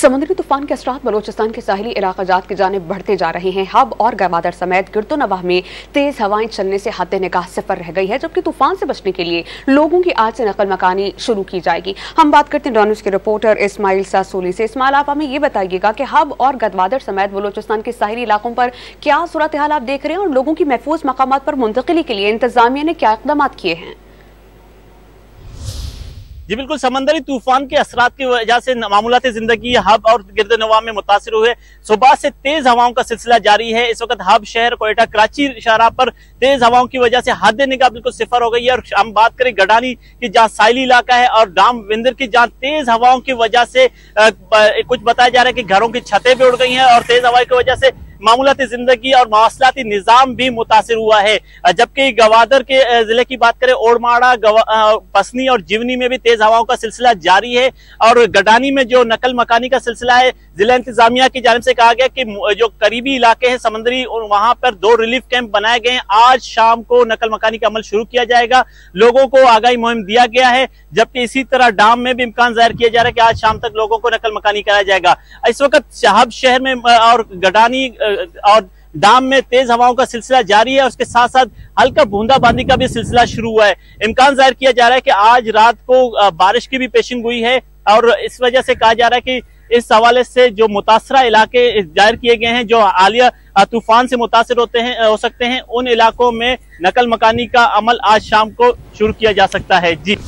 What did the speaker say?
समुद्री तूफान के असरात बलोचिस्तान के साहिली इलाका जात की जानिब बढ़ते जा रहे हैं। हब और गवादर समेत गिरदोनवाह में तेज हवाएं चलने से हद निगाह सिफर रह गई है, जबकि तूफान से बचने के लिए लोगों की आज से नकल मकानी शुरू की जाएगी। हम बात करते हैं डॉन न्यूज़ के रिपोर्टर इस्माइल सासूली से। इस्माइल, आप हमें ये बताइएगा कि हब और गवादर समेत बलोचिस्तान के साहिली इलाकों पर क्या सूरत हाल आप देख रहे हैं और लोगों की महफूज मकामात पर मुंतकिली के लिए इंतजामिया ने क्या इक़दाम किए हैं? जी बिल्कुल, समंदरी तूफान के असरात की वजह से मामूलाती जिंदगी हब और गिरदोनवाह में मुतासिर हुए। सुबह से तेज हवाओं का सिलसिला जारी है। इस वक्त हब शहर, कोयटा, कराची शाहराह पर तेज हवाओं की वजह से हद निगाह बिल्कुल सिफर हो गई है। और हम बात करें गडानी की, जहाँ साहिली इलाका है, और डाम विंदर की, जहाँ तेज हवाओं की वजह से कुछ बताया जा रहा है कि घरों की छतें भी उड़ गई हैं और तेज हवा की वजह से मामूलाती जिंदगी और मवासलाती निजाम भी मुतासिर हुआ है। जबकि गवादर के जिले की बात करें, ओड़माड़ा, पसनी और जीवनी में भी तेज हवाओं का सिलसिला जारी है। और गडानी में जो नकल मकानी का सिलसिला है, जिला इंतजामिया की जानिब से कहा गया कि जो करीबी इलाके हैं समुद्री, वहां पर 2 रिलीफ कैंप बनाए गए हैं। आज शाम को नकल मकानी का अमल शुरू किया जाएगा। लोगों को आगाही मुहिम दिया गया है। जबकि इसी तरह डाम में भी इम्कान जाहिर किया जा रहा है कि आज शाम तक लोगों को नकल मकानी कराया जाएगा। इस वक्त हब शहर में और गडानी और डाम में तेज हवाओं का सिलसिला जारी है। उसके साथ साथ हल्का बूंदाबांदी का भी सिलसिला शुरू हुआ है। इम्कान जाहिर किया जा रहा है कि आज रात को बारिश की भी पेशिंग गोई है। और इस वजह से कहा जा रहा है कि इस हवाले से जो मुतासरा इलाके जाहिर किए गए हैं, जो हालिया तूफान से मुतासिर हो सकते हैं, उन इलाकों में नकल मकानी का अमल आज शाम को शुरू किया जा सकता है। जी।